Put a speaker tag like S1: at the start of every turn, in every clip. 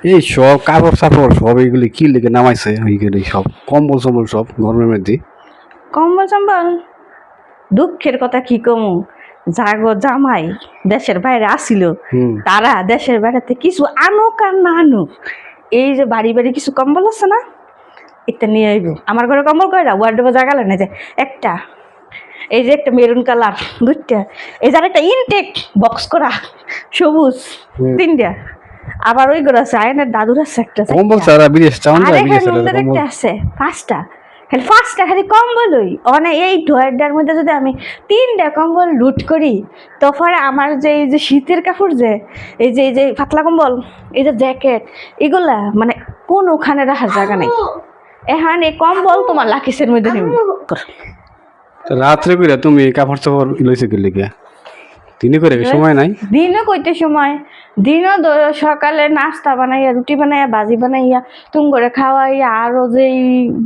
S1: এই সব কাপড় চাপড় সব এইগুলি কি লেগে নামাইছে এইগুলি সব কম্বল চম্বল সব গরমের মধ্যে।
S2: কম্বল চম্বল দুঃখের কথা কি কমু, জাগো জামাই দেশের বাইরে আসিল, তারা দেশের বাইরেতে কিছু আনুক আর না আনুক, এই যে বাড়ি বাড়ি কিছু কম্বল আছে না, এটা নিয়ে আইব। আমার ঘরে কম্বল কয়টা, ওয়ার্ডরোবে জায়গা লাগে না, যে একটা, এই যে একটা মেরুন কালার দুইটা, এই যে একটা ইনটেক বক্স করা সবুজ তিনটা, আবার ওই ঘর আছে আয়নের দাদুর আছে একটা,
S1: কম্বল ছাড়া বিদেশ চাউন
S2: আর
S1: যায়,
S2: এখানে
S1: বিদেশ
S2: ওদের
S1: কম্বল
S2: একটা আছে পাঁচটা, খালি পাঁচটা খালি কম্বলই অনেক। এই ডয়ারটার মধ্যে যদি আমি তিনটা কম্বল লুট করি, তারপরে আমার যে এই যে শীতের কাপড়, যে এই যে পাতলা কম্বল, এই যে জ্যাকেট, এগুলা মানে কোনোখানে রাখার জায়গা নেই। এখন এই কম্বল তোমার লাকিসের মধ্যে নিব।
S1: রাত্রে কইরা তুমি কাপড় চাপড় লইছে কি লেগে? দিনে করে সময় নাই?
S2: দিনও কইতে সময়, দিনও সকালে নাস্তা বানাইয়া, রুটি বানাইয়া, ভাজি বানাইয়া, তুম করে খাওয়াইয়া, আরো যে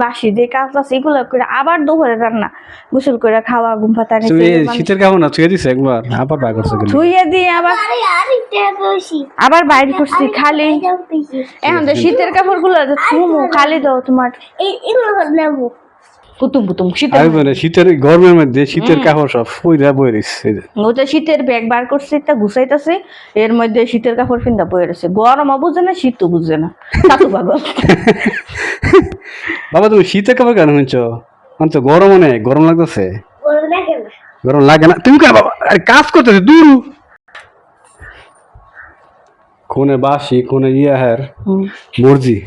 S2: বাসি যে কাজ আছে এগুলো করে, আবার দুপুরে রান্না, গোসল করে খাওয়া, ঘুম পাতানি,
S1: শীতের কাপড় না ছুঁয়ে দিছে একবার, আবার বার করছে কি?
S2: ধুইয়ে দিয়ে আবার বাইর করছি খালি। এখন তো শীতের কাপড় গুলো খালি দাও তোমার কুতুম কুতুম
S1: শীতের গরমের মধ্যে শীতের কাপড় সব পইরা বই রইছে।
S2: ওটা শীতের ব্যাগ বার করছে, তা গুছাইতেছে, এর মধ্যে শীতের কাপড় ফিন্দা বয়ে রয়েছে। গরমও বুঝে না, শীতও বুঝে না, সাতু পাগল।
S1: বাবা তুমি শীতের কাপড় কেন শুনছো? আমার তো গরম অনেক, গরম লাগতেছে। গরম লাগে না তুমি কেন বাবা? আরে কাজ করতেছে দূর, কোনে বাসি কোনে ইয়ার মর্জি।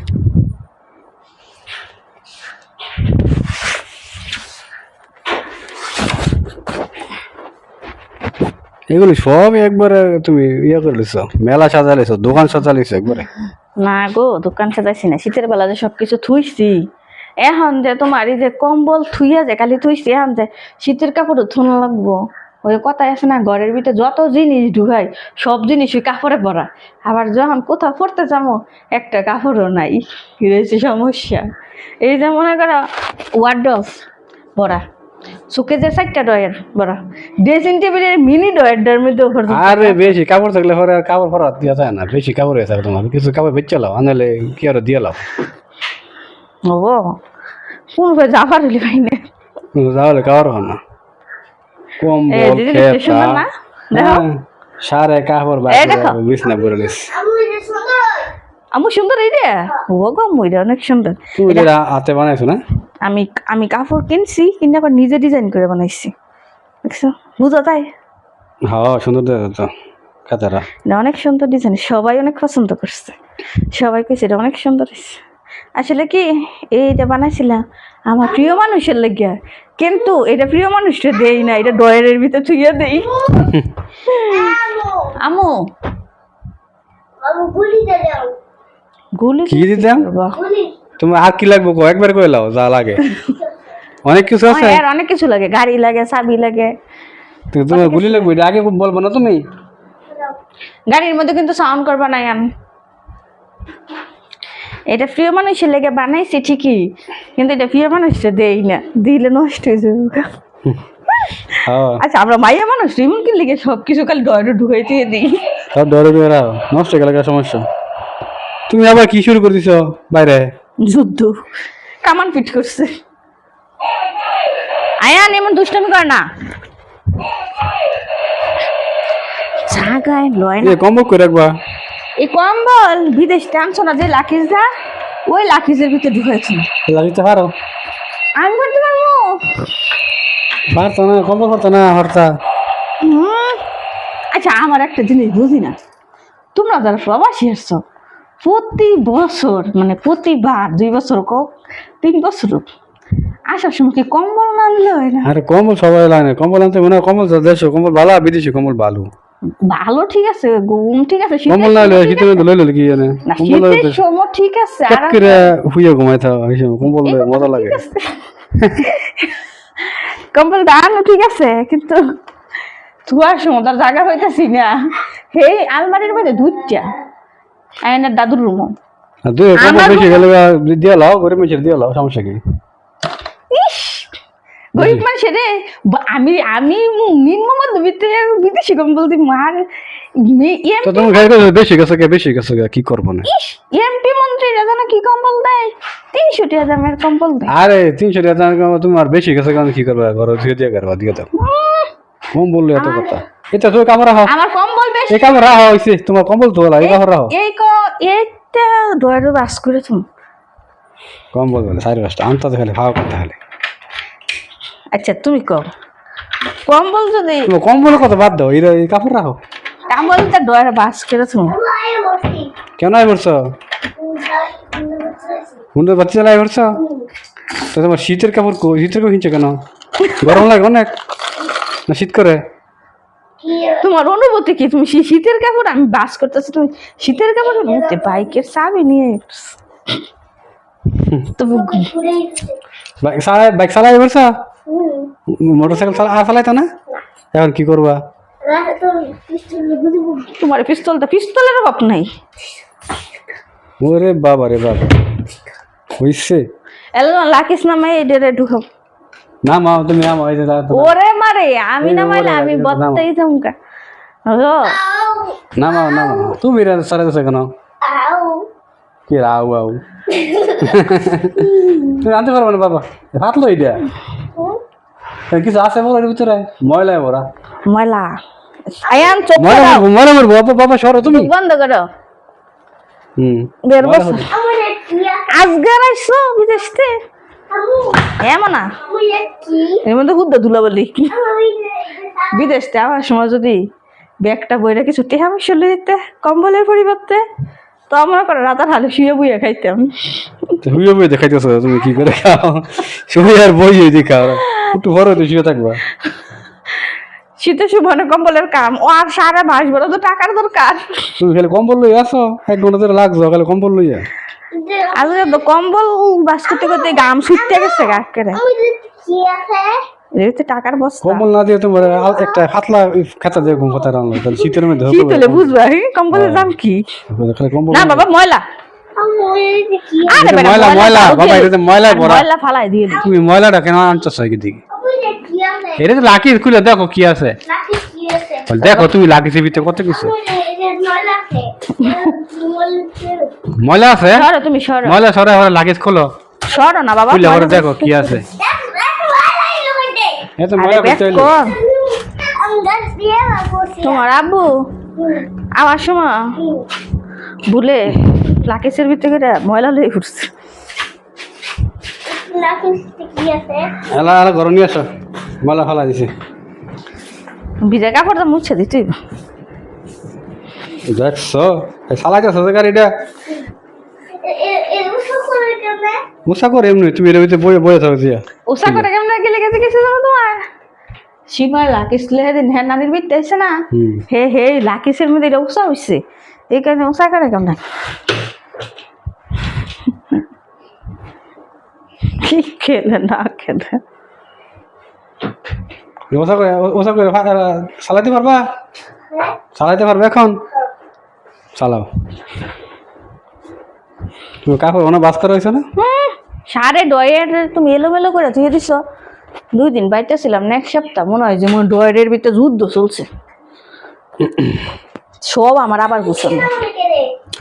S1: এগুলি সব একবারে তুমি ইয়ে করে লিছো, মেলা সাজালিছো, দোকান সাজালিছো একবারে।
S2: না গো, দোকান সাজাইছি না, শীতের বেলা যে সবকিছু থুইছি, এখন যে তোমার এই যে কম্বল থুইয়া যে কালি থুইছি, এখন যে শীতের কাপড়ও থুনো লাগবো। ওই কথাই আছে না, ঘরের ভিতরে যত জিনিস ঢুকাই সব জিনিস ওই কাপড়ে পরা, আবার যখন কোথাও পড়তে যাবো একটা কাপড়ও নাই, রয়েছে সমস্যা। এই যে মনে করো ওয়ার্ডরোব পরা, সুকে যে 4টা ডয়ার বড়, ড্রেসিং টেবিলের মিনি ডয়ারটার মধ্যে
S1: আরে বেশি কাপড় থাকলে পরে আর কাপড় পরা দিয়া যায় না, বেশি কাপড় হয়ে থাকে তোমার, কিছু কাপড় বেচে লাও, আনলে কি আর দিয়ে লাও।
S2: ও কোন ভাই যাবার হলি ভাই না,
S1: যাওয়ালে কাপড় হয় না, কম্বল খেতা সারে কাপড় বিছনা পরে লিস।
S2: আমু সুন্দর এই রে, ও গো মুইরা অনেক সুন্দর।
S1: তুমি হাতে বানাইছো না?
S2: আমি আমি কাপড় কিনছি, কিনে আবার নিজে ডিজাইন করে বানাইছি, দেখছো বুঝো তাই?
S1: হ্যাঁ সুন্দর তো কাতারা,
S2: অনেক সুন্দর ডিজাইন, সবাই অনেক পছন্দ করছে, সবাই কইছে এটা অনেক সুন্দর হয়েছে। আসলে কি এইটা বানাইছিলাম আমার প্রিয় মানুষের লাগিয়া, কিন্তু এটা প্রিয় মানুষটা দেই না, এটা ডয়ারের ভিতরে থুইয়া দেই। আমু গুলি
S1: কি দিতাম তুমি, আর কি লাগবে কো একবার কই লাও যা লাগে, অনেক কিছু আছে,
S2: আর অনেক কিছু লাগে, গাড়ি লাগে, চাবি লাগে।
S1: তোমার গুলি লাগবে, এটা আগে বলবো না তুমি?
S2: গাড়ির মধ্যে কিন্তু সাউন্ড করবা না। এটা প্রিয় মানুষের লেগে বানাইছি ঠিকই, কিন্তু এটা প্রিয় মানুষটা দেই না, দিলে নষ্ট হয়ে যাবে। আচ্ছা আমরা মাইয়া মানুষ এমন কি লিখে সবকিছু খালি ডরে ঢুকাইতে দিই,
S1: সব ডরে ডরে নষ্ট হয়ে গেল সমস্যা। তুমি আবার কি শুরু করে দিছো বাইরে?
S2: যুদ্ধ কামান ফিট করছে। আয়ান এমন দুষ্টামি কর না, জাগায় লয় না।
S1: কম্বল করে রাখবা,
S2: এই কম্বল বিদেশ টানছো না যে লাখিজা, ওই লাখিজের ভিতরে ঢুকাইছি।
S1: লাগিতে পারো?
S2: আমি করতে পারবো?
S1: পারতো না, কম্বল করতো না হরতা।
S2: আচ্ছা আমার একটা জিনিস বুঝি না, তোমরা যারা প্রবাসী আসছো প্রতি বছর মানে প্রতিবার 2 বছর হোক 3 বছর হোক আসার সময় কি কম্বল না আনলে হয় না?
S1: আরে কম্বল সবাই লাগে, কম্বল আনতে মনে হয় কম্বল দেশে কম্বল ভালো, বিদেশি কম্বল ভালো।
S2: ভালো ঠিক আছে, ঠিক আছে,
S1: কম্বল না হলে শীতের মধ্যে লইলে কি জানে, কম্বল
S2: শীতের সময় ঠিক আছে,
S1: আর করে হুইয়া ঘুমাই থাও, এই সময় কম্বল মজা লাগে।
S2: কম্বল দানো ঠিক আছে, কিন্তু ধোয়ার সময় তার জায়গা হইতেছি না। এই আলমারির মধ্যে 2টা আয়নার দাদুর রুমও
S1: বেশি গেলে দিয়ে লাও, ঘরে মেঝে দিয়ে লাও, সমস্যা কি?
S2: গরিব মানুষ রে, আমি নিম্ন মধ্যবিত্ত বিদেশি কম্বল দিই মার,
S1: তো তুমি খাই বেশি গেছে কি করবো না
S2: এমপি মন্ত্রীরা যেন কি কম্বল দেয় 300 টাকা দামের কম্বল দেয়।
S1: আরে 300 টাকা তোমার বেশি গেছে কারণ কি করবা ঘর ধুয়ে দিয়ে করবা দিয়ে দাও কম বললো এত কথা এটা তুমি কাপড় রাখো
S2: আমার কম্বল বেশি
S1: এই কাপড় রাখো হইছে তোমার কম্বল তো এই কাপড় রাখো
S2: এইটা ডয়ারে বাস করে তুমি
S1: কম্বল বলে 4-5টা আনতে খালি ভাও করতে খালি
S2: আচ্ছা তুমি কও কম্বল যদি
S1: তুমি কম্বলের কথা বাদ দাও এই কাপড় রাখো
S2: কম্বলটা ডয়ারে বাস করে তুমি
S1: কেন আই বলছো হুন্ডার বাচ্চা চালাই বলছো তো তোমার শীতের কাপড় কিনছো কেন গরম লাগে অনেক না শীত করে
S2: তোমার অনুভূতি কি তুমি শীতের কাপড় আমি বাস করতেছি তুমি শীতের কাপড়ের মধ্যে বাইকের চাবি নিয়ে তুমি
S1: বাইক চালাই বলছো মোটরসাইকেল চালাইতো না এখন কি করবা
S2: তোমার পিস্তলের অভাব নাই
S1: ওরে বাবা রে বাবা হইছে
S2: এলো লাকিস না মাই এডে ঢুকাও
S1: না মা তুমি নামো এই যে
S2: ওরে মারে আমি না মাইলে আমি বত্তাই থামকা হলো
S1: না তুমি রে সারা দেশে কেন কি রাও আও তুমি আনতে পারবো না বাবা ভাত লই দিয়া কিছু আছে বলো এর ভিতরে ময়লায় ভরা
S2: ময়লা আয়ান চোখ
S1: ময়লা মারবো বাবা সরো তুমি
S2: বন্ধ করো বের বস আজকে আইছো বিদেশ থেকে এমন না এর মধ্যে হুদ্দা ধুলা বলি বিদেশ থেকে আবার সময় যদি ব্যাগটা বইরা কিছু টেহা মিশে লইতে কম্বলের পরিবর্তে তো আমরা করে রাতার হালে শুয়ে বইয়া খাইতাম
S1: শুয়ে বই দেখাইতেছ তুমি কি করে খাও শুয়ে আর বই খাও একটু বড় তো শুয়ে থাকবা
S2: শীতে শুভনে কম্বলের কাম ও আর সারা মাস বড় তো টাকার দরকার
S1: তুমি খালি কম্বল লই আসো 1 ঘন্টা ধরে লাগছো খালি কম্বল লইয়া
S2: আজকে তো কম্বল বাস করতে করতে গাম ছুটতে গেছে গাকেরে এতে টাকার বস্তা
S1: কম্বল না দিয়ে তোমার একটা পাতলা খাতা দিয়ে ঘুম কথা রাখলো তাহলে শীতের মধ্যে
S2: কি তোলে বুঝবা কম্বলের দাম কি
S1: খালি কম্বল
S2: না বাবা ময়লা আরে
S1: ময়লা বাবা এটা ময়লা ভরা
S2: ময়লা ফালাই দিয়ে
S1: তুমি ময়লাটা কেন আনছো কি দেখি এটা তো লাকি খুলে দেখো কি আছে দেখো তুমি লাকিসের ভিতরে কত কিছু ময়লা আছে
S2: সরো তুমি সরো
S1: ময়লা সরে ওরা লাগেজ খোলো
S2: সরো না বাবা
S1: খুলে ওরা দেখো কি আছে এত ময়লা করতে হইলো
S2: তোমার আব্বু আমার সময় ভুলে লাকেশের ভিতরে ময়লা লয়ে ঘুরছে
S1: এলা ঘর নিয়ে আসো ময়লা ফেলা দিছে
S2: ভিজা কাপড়টা মুছে দিতে
S1: দেখছো চালাইতেছো যে গাড়িটা মুসা করে এমনি তুমি এর ভিতরে বয়ে থাকো দিয়া
S2: ওসা করে কেমন গেলে গেছে কিছু জানো তোমার সীমা লাকিস লেহে দিন হ্যাঁ নানির বিতে আছে না হে লাকিসের মধ্যে এটা ওসা হইছে এই কারণে ওসা করে কেমন কি খেলে না খেলে
S1: ওসা করে চালাইতে পারবা চালাইতে পারবে এখন চালাও তুমি কাপড় অনেক বাস করা হয়েছে না
S2: সারে ডয়ের তুমি এলোমেলো করে ধুয়ে দিছ 2 দিন বাইতে ছিলাম নেক্সট সপ্তাহ মনে হয় যেমন ডয়ের ভিতরে যুদ্ধ চলছে সব আমার আবার গুছানো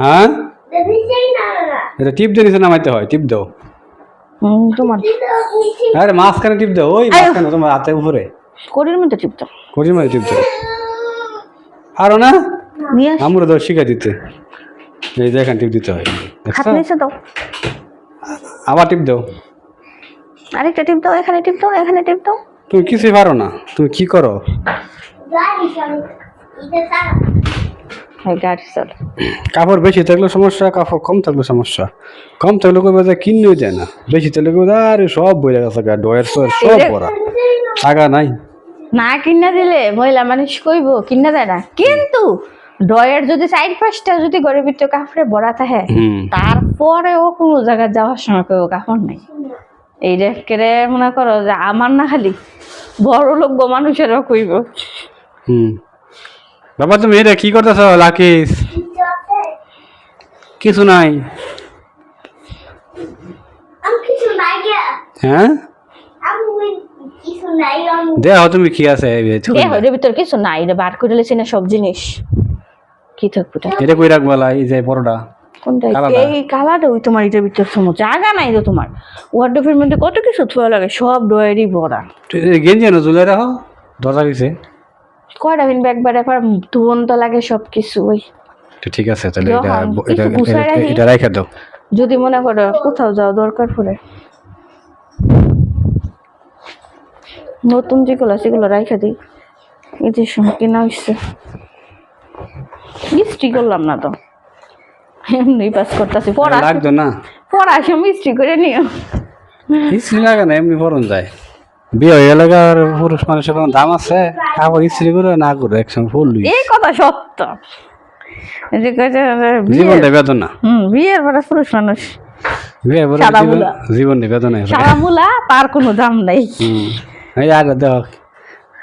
S1: হ্যাঁ এটা টিপ দিয়ে নিচে নামাইতে হয় টিপ দাও
S2: তোমার
S1: আরে মাঝখানে টিপ দাও ওই মাঝখানে তোমার হাতে উপরে
S2: কোরির মধ্যে টিপ দাও
S1: কোরির মধ্যে টিপ দাও আরো না
S2: নিয়ে
S1: আমরা তো শিখা দিতে এই দেখেন টিপ দিতে হয়
S2: হাত নিচে দাও
S1: আবার টিপ দাও
S2: আরেকটা টিপ দাও এখানে টিপ দাও এখানে টিপ দাও
S1: তুমি কিছুই পারো না তুমি কি করো
S2: গাড়ি চল
S1: কাপড় বেশি থাকলে সমস্যা কাপড় কম থাকলে সমস্যা কম থাকলে কই বাজার কিনলেও যায় না বেশি থাকলে কই আরে সব বইরা গেছে গা ডয়ের সব ভরা টাকা নাই
S2: না কিনা দিলে মহিলা মানুষ কইব কিনা যায় না কিন্তু ডয়ের যদি 4-5টা যদি ঘরের ভিতরে কাপড়ে ভরা থাকে তারপরেও কোনো জায়গায় যাওয়ার সময় কেউ কাপড় নাই এই রেখে মনে করো যে আমার না খালি বড় লোক মানুষেরও কইব
S1: বাবা তুমি এটা কি করতেছ লাকিস কিছু নাই হ্যাঁ দেখো তুমি কি আছে
S2: ভিতর কিছু নাই রে বার করে লেছি না সব জিনিস কি থাকবে এটা?
S1: এটা কই রাখবো লা, এই যে বড়টা
S2: কোনটা?
S1: কালারটা?
S2: এই কালারটা ওই তোমার এটার ভিতর সময় জায়গা নাই তো তোমার। ওয়ার্ডরোবের মধ্যে কত কিছু থোয়া লাগে, সব ডয়ারই ভরা।
S1: গেঞ্জি এনে ঝুলে রাখো দরজা দিছে।
S2: কয়টা কিনবে একবার একবার ধুবন তো লাগে সব কিছু। ওই
S1: তো ঠিক আছে তাহলে এটা
S2: যখন
S1: এটা
S2: কিছু গুছায়
S1: এটা-
S2: রাখি।
S1: এটা রাখা দাও।
S2: যদি মনে করো কোথাও যাও দরকার পড়ে, নতুন যেগুলো সেগুলো রাইখা দিই। এই যে সময় কেনা হচ্ছে, মিস্ত্রি করলাম না তো, এমনি পাস করতেছি। পড়া
S1: লাগতো না,
S2: পড়া সময় মিস্ত্রি করে নিও।
S1: ইস্ত্রি লাগে না, এমনি ফরন যায়। বিয়ে হয়ে গেলে আর পুরুষ মানুষের কোনো দাম আছে? কাপড় ইস্ত্রি করে না করে একসঙ্গে ফুল লুই।
S2: এই কথা সত্য। এই যে কইছে যে
S1: জীবনটা বেদনা।
S2: বিয়ের পরে পুরুষ মানুষ
S1: বিয়ে পরে
S2: সাদা মুলা।
S1: জীবনটা বেদনা।
S2: সারা মূলা, তার কোনো দাম নাই।
S1: এই আর দেখ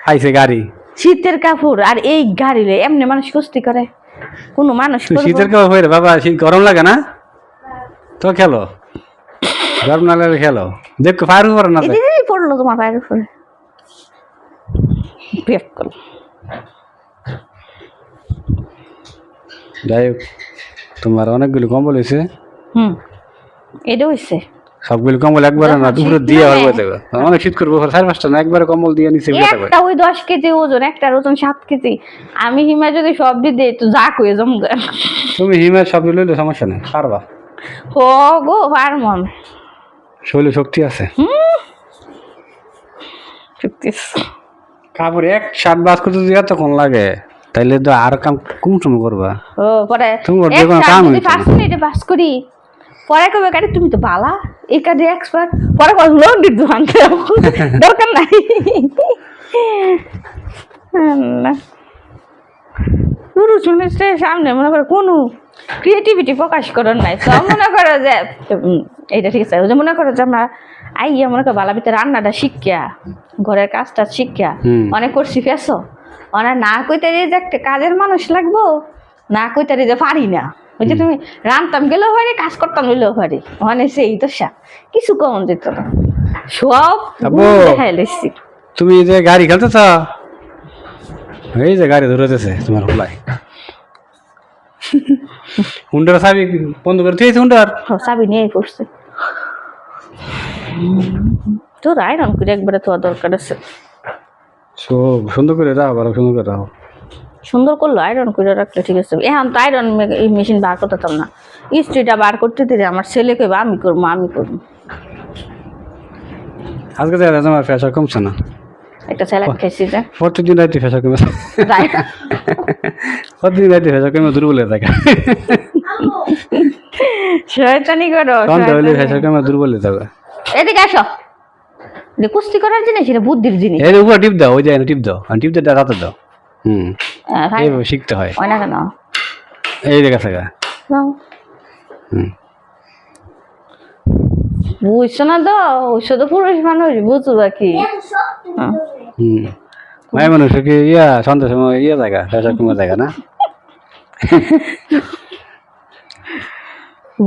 S1: আইছে গাড়ি।
S2: শীতের কাপড় আর এই গাড়ি লই এমনি মানুষ কুস্তি করে? কোনো মানুষ
S1: তুই
S2: করবো?
S1: শীতের কাপড় পরে বাবা, শীত গরম লাগে না তো খেলো, গরম না লাগলে খেলো। দেখো ফায়ার উপরে না
S2: এই
S1: যায়।
S2: যে পড়লো তোমার পায়ের উপরে, বেক করো।
S1: যাই হোক, তোমার অনেকগুলো কম্বল হয়েছে।
S2: এটা হইছে
S1: সবগুলো কম্বল একবারে না,
S2: যখন
S1: দুপুরে
S2: শীত
S1: দিয়ে
S2: নামে।
S1: হবে দেবে। অনেক শীত করবো, 5:30 না একবারে কম্বল দিয়ে নিচে বেটা হবে।
S2: একটা ওই 10 কেজি ওজন, একটার ওজন 7 কেজি। আমি হিমা যদি সব দিয়ে দিই তো যা কয়ে জমবে।
S1: তুমি হিমের সব লইলে সমস্যা নেই, পারবা।
S2: হো গো পারমন।
S1: শরীরে শক্তি আছে।
S2: চুক্তিস।
S1: কাপড় এক শার্ট বাস করতে দিয়ে এতক্ষণ লাগে, তাইলে তো আর কাম কোন সময় করবা?
S2: ও পরে
S1: তোমার
S2: এক
S1: যেকোনো
S2: কাজ
S1: কাম
S2: যদি
S1: হইতো।
S2: 5 মিনিটে পাস করি, পরে কবে কাটি তুমি তো বালা এই কাজে এক্সপার্ট, পরে কবে লন্ডির দোকান দাও। দরকার নাই। না পুরুষ মানুষের সামনে মনে করে কোনো ক্রিয়েটিভিটি প্রকাশ করার নাই। তো মনে করো যে এইটা ঠিক আছে, ওই যে মনে করো যে আমরা আইয়া মনে করো বালা ভিতরে রান্নাটা শিখিয়া, ঘরের কাজটা শিখিয়া অনেক করছি ফেসো, অনেক না কইতে যে একটা কাজের মানুষ লাগবো, না কইতে যে পারি না। ওই যে তুমি রান্তাম গেলেও পারি, কাজ করতাম গেলেও পারি, অনেক সেই দশা কিছু কমন যেত না, সব
S1: আব্বু।
S2: গুণ দেখাই লেছি।
S1: তুমি এই যে গাড়ি খেলতেছ, এই যে গাড়ি ধরেছে তোমার হোলায়, হুন্ডার চাবি বন্ধ করে দিয়েছে। হুন্ডার
S2: চাবি নিয়ে পড়ছে। তোর আয়রন করে একবারে তোর দরকার আছে।
S1: সব সুন্দর করে রাখো, ভালো সুন্দর করে রাখো।
S2: সুন্দর করলো আয়রন করে রাখলে ঠিক আছে। এখন তো আয়রন মেশিন বার করতাম না, ইস্ত্রিটা বার করতে দিলে আমার ছেলেকে আমি করবো, আমি করবো।
S1: আজকে দেখা তোমার ফ্যাশন কমছে না,
S2: একটা ছেলে খাইছি যে
S1: প্রতিদিন রাইতে ফ্যাশন কমেছে।
S2: যাই
S1: প্রতিদিন রাইতে ফ্যাশন কমে দুর্বল হয়ে থাকে।
S2: শয়তানি করো,
S1: সন্ধ্যা হলে
S2: শয়তানি।
S1: ফ্যাশন কমে দুর্বল হয়ে যাবে।
S2: এদিকে আসো, যে কুস্তি করার জিনিস এটা বুদ্ধির জিনিস।
S1: এর উপর টিপ দাও, ওই যে টিপ দাও, টিপ দিয়ে রাতে দাও।
S2: ভাই
S1: এইভাবে শিখতে হয়।
S2: হয় না কেন?
S1: এই দেখা থাকা।
S2: নাও। বুঝছো না তো, বুঝছো তো পুরুষ মানুষ, বুঝবা কি?
S1: মায়ের মানুষ কি সন্ধ্যার সময় জায়গা ফ্যাশন কমে জায়গা না।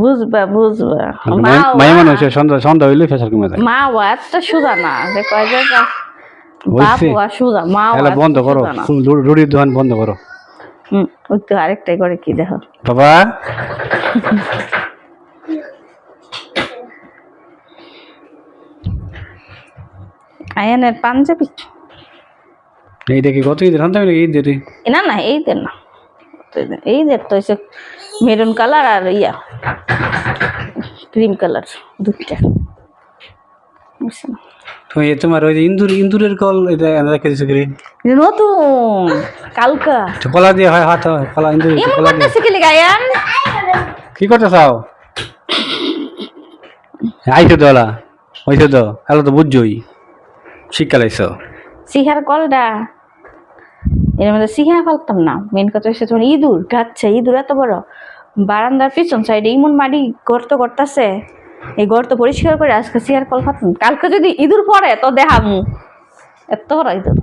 S2: বুঝবা বুঝবা।
S1: মায়ের মানুষ সন্ধ্যা হইলে ফ্যাশন কমে যায়।
S2: মা এতটা সোজা না যে কয় যে
S1: হইছে।
S2: বাপ সোজা, মা
S1: এলা বন্ধ করো, রুটির দোকান বন্ধ করো।
S2: ওই তো আরেকটাই করে কি দেখো
S1: বাবা।
S2: আয়ানের পাঞ্জাবি
S1: এইটা কি কত ঈদের সন্ধ্যা ঈদের?
S2: না না এই দের না, এই দের তো হচ্ছে মেরুন কালার আর ইয়া ক্রিম কালার, দুইটা। বুঝছো না?
S1: তোমার ওই যে ইন্দুরের কল এটা রেখে দিছো কি?
S2: নতুন কালকা
S1: কলা দিয়ে হয় হাত হয়, কলা ইন্দুর
S2: এমন
S1: কলা দিয়ে।
S2: করতেছে কি গায়ান?
S1: কি করতে চাও? আইছো দলা হইছো তো, হ্যালো তো বুঝছই শিক্ষা লাইছো।
S2: সিহার কলটা এর মধ্যে সিহা ফেলতাম না। মেন কথা হচ্ছে তোমার ইঁদুর গাচ্ছে, ইঁদুর এত বড় বারান্দার পিছন সাইডে ইমন মাটি গর্ত করতেছে, এই গর্ত পরিষ্কার করে আজকে সিহার কল ফাতাম। কালকে যদি ইঁদুর পড়ে তো দেখামু এত বড় ইঁদুর।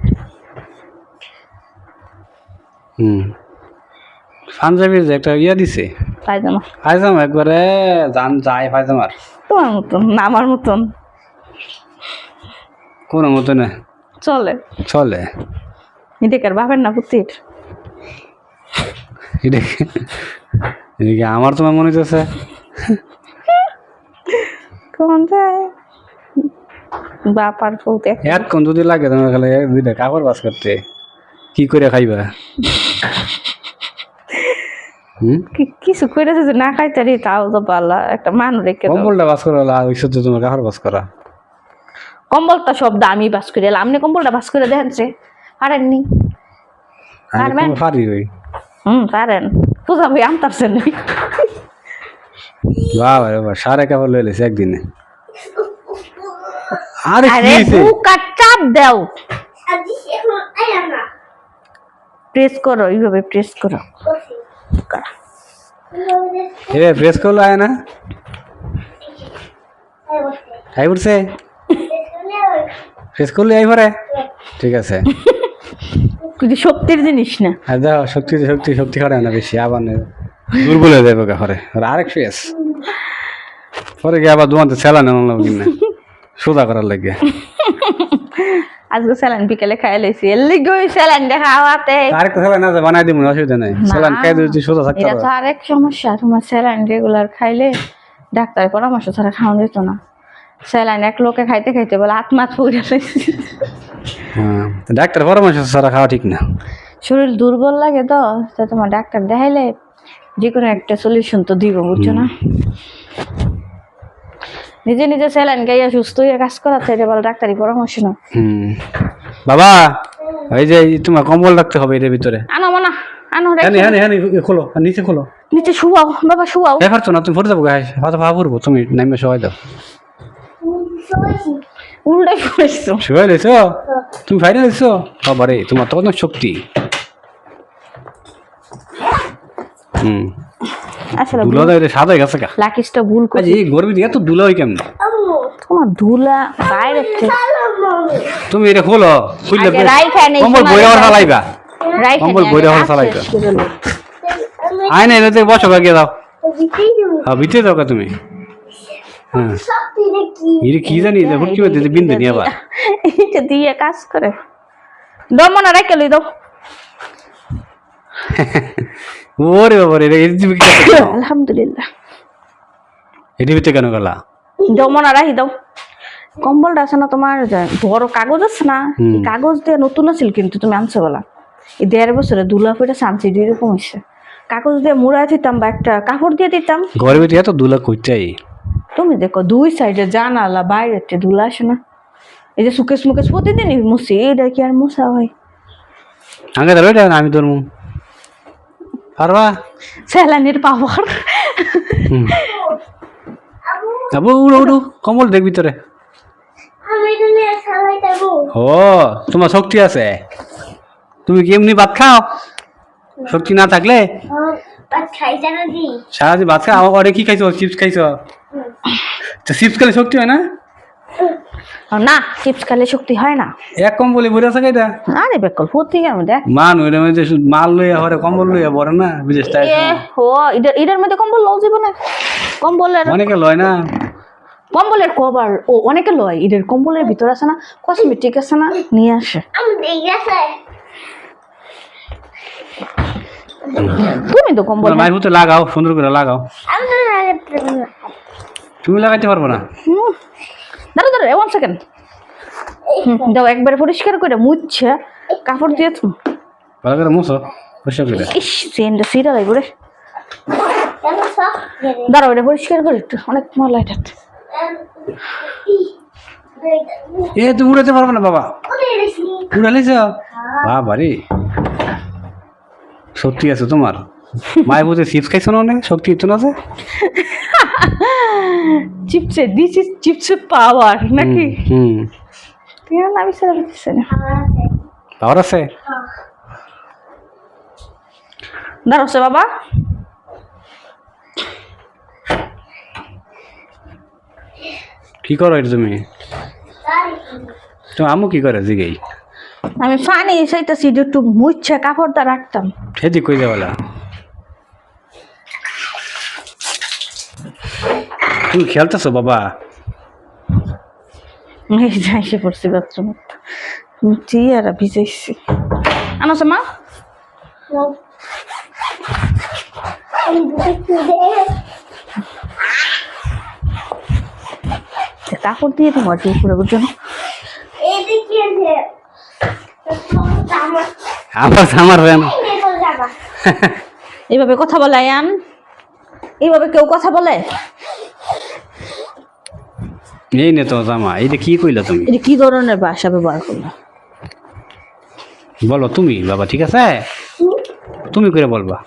S1: পাঞ্জাবির যে একটা দিছে
S2: পায়জামা
S1: পায়জামা, একবারে জান যায় পায়জামার।
S2: তোমার মতন না আমার মতন
S1: কোনো মতো না
S2: চলে।
S1: চলে।
S2: এটাকার বাপের না পুতির।
S1: এটা কি আমার তোমার মনে হইতেছে
S2: কোন যায় বাপার ফুল দেখ
S1: এতক্ষণ যদি লাগে তোমার খালি দুইটা কাপড় বাস করতে কি করে খাইবা?
S2: কিছু করে যদি না খাইতে রে তাও তো পারলা একটা মানুষ রেখে দাও।
S1: কম্বলটা বাস করা আর ওই সত্যি তোমার কাপড় বাস করা।
S2: কম্বলটা সব দামি বাস করে এলাম আপনি কম্বলটা বাস করে দেখেন সে পারেননি পারবেন?
S1: পারি ওই
S2: পারেন পূজা ভাই আমতারছেন
S1: বাবা রে বাবা সারে কাপড় লয়ে লেছে একদিনে। আরে
S2: আরে
S1: কি হইছে?
S2: বুকা চাপ দাও প্রেস করো এইভাবে প্রেস করো
S1: এ প্রেস করলো আয় না আই পড়ছে প্রেস করলে আই পড়ে ঠিক আছে।
S2: কিন্তু শক্তির জিনিস না
S1: আর দাও শক্তি শক্তি শক্তি খাড়ে না বেশি আবার দুর্বল হয়ে যাবে ঘরে আরেক ফেস পরে গিয়ে আবার দোকানতে স্যালান আনলাম কিনা সোজা করার লাগে।
S2: আজকে স্যালান বিকেলে খাই লাইছি এর লিগে ওই স্যালানটা খাওয়াতে
S1: আরেকটা স্যালান আছে বানাই দিব অসুবিধা নাই স্যালান খাই দিতে সোজা থাকতে
S2: এটা তো
S1: পারবে।
S2: আরেক সমস্যা তোমার স্যালাইন রেগুলার খাইলে ডাক্তারের পরামর্শ ছাড়া খাওয়া যেত না। স্যালাইন এক লোকে খাইতে খাইতে বলে আত্মাত পড়ে লাইছি।
S1: হ্যাঁ তো ডাক্তার পরামর্শ ছাড়া খাওয়া ঠিক না।
S2: শরীর দুর্বল লাগে তো তোমার ডাক্তার দেখাইলে যে কোনো একটা সলিউশন তো দিব বুঝছো না। নিজে নিজে স্যালাইন খাইয়া সুস্থ হয়ে কাজ করাতে এটা বলে ডাক্তারি পরামর্শ না।
S1: বাবা এই যে তোমার কম্বল রাখতে হবে এর ভিতরে
S2: আনো মানা আনো
S1: হ্যাঁ হ্যাঁ হ্যাঁ খোলো আর নিচে খোলো
S2: নিচে শুয়াও বাবা শুয়াও
S1: দেখার তো না তুমি পড়ে যাবো গায়ে হয়তো ভাব পড়বো তুমি নামে সবাই দাও
S2: উল্টাই পড়েছো
S1: শুয়ে লেছো তুমি ফাইনাল লেছো বাবারে তোমার তো কত শক্তি।
S2: আসলে
S1: দুলা দাও এটা সাদা গেছে কা
S2: লাকিসটা ভুল
S1: আজ
S2: করে
S1: এই গরমে এত দুলা হয় কেমন?
S2: তোমার ধুলা বাইরে
S1: তুমি এটা খোলো খুললে
S2: আগে রাইখা নেই,
S1: কম্বল
S2: সোনা
S1: বইরা
S2: রাইখা
S1: ফালাইবা
S2: রাইখা
S1: কম্বল
S2: নিয়ে
S1: বইরা
S2: আগে
S1: ফালাইবা
S2: শেষ করে লো।
S1: আয় না এতে বসো গিয়ে দাও হ্যাঁ ভিতরে দাও কা তুমি হ্যাঁ এটা কি জানি যে হুটকি মধ্যে বিন্দু নিয়ে আবার
S2: এইটা দিয়ে কাজ করে দমনা রাইখা লই দাও
S1: ওরে বাবা রে
S2: আলহামদুলিল্লাহ
S1: এটি ভিতরে কেন গেলা
S2: দমনা রাখি দাও কম্বলটা আছে না তোমার বড় কাগজ আছে না এই কাগজ দিয়ে নতুন আছিল কিন্তু তুমি আনছো বলা এই 1.5 বছরে দুলা পয়টা শান্তি দিয়ে এরকম হয়েছে কাগজ দিয়ে মুড়াই দিতাম বা একটা কাপড় দিয়ে দিতাম
S1: ঘরের ভিতরে এত দুলা কইটাই
S2: তুমি দেখো দুই সাইডে জানালা বাইরে দুলা আসে না এই যে সুকেশ মুকেশ প্রতিদিনই মুছি এইটা কি আর মুছা হয়
S1: আগে ধরো এটা আমি ধরবো পারবা
S2: স্যালাইনের পাওয়ার
S1: যাবো উড়ো উড়ো কম্বল দেখ ভিতরে ও তোমার শক্তি আছে তুমি কি এমনি ভাত খাও শক্তি না থাকলে সারাদিন ভাত খাও অনেক কি খাইছো চিপস খাইছো তো চিপস খেলে শক্তি হয় না
S2: না চিপস খেলে শক্তি হয় না
S1: এক কম্বলে বইরা থাকে এটা
S2: আরে বেকল ফুটি আমি দেখ
S1: মান ওইটার মধ্যে মাল লইয়া হরে কম্বল লইয়া বড় না বিদেশ তাই
S2: এ হো এটার মধ্যে কম্বল লও যাবে না কম্বলের
S1: অনেকে লয় না
S2: কম্বলের কভার ও অনেকে লয় এদের কম্বলের ভিতর আছে না কসমেটিক আছে না নিয়ে আসে তুমি তো কম্বল
S1: মায়ের ভিতরে লাগাও সুন্দর করে লাগাও তুমি লাগাইতে পারবো না
S2: দাঁড়া দাঁড়া 1 সেকেন্ড দাও একবারে পরিষ্কার করে মুছছে কাপড় দিয়ে তুমি
S1: ভালো করে মুছো পরিষ্কার করে
S2: ইস সেন্ডা সিরা লাগবে রে দাঁড়াও এটা পরিষ্কার করে একটু অনেক ময়লা এটা
S1: এ তুমি উড়াতে পারবো না বাবা উড়ালেছ বাবা রে শক্তি আছে তোমার মায়ের বুঝে চিপস খাইছো না অনেক শক্তি ইতো না আছে
S2: চিপসে দিস ইজ চিপসে পাওয়ার নাকি তুই না আমি সেটা দিচ্ছি না
S1: পাওয়ার আছে
S2: দাঁড়াও সে বাবা
S1: কি করো এটা তুমি তো আমু কি করে জিগেই
S2: আমি পানি চাইতেছি একটু মুচ্ছে কাপড়টা রাখতাম
S1: সেদিক কই যাওয়ালা তুমি খেলতেছো বাবা
S2: এই যাইসে পড়ছি বাথরুম চিয়ারা ভিজাইছি আনো মা কাপড় দিয়ে তোমার কি করে বুঝছো না?
S1: আবার আমার রেন
S2: এইভাবে কথা বলে আয়ান, এইভাবে কেউ কথা বলে?
S1: এই নে তো জামা, এইটা কি কইলা তুমি?
S2: এটা কি ধরনের ভাষা ব্যবহার করলো?
S1: বলো তুমি বাবা, ঠিক আছে? তুমি করে বলবা।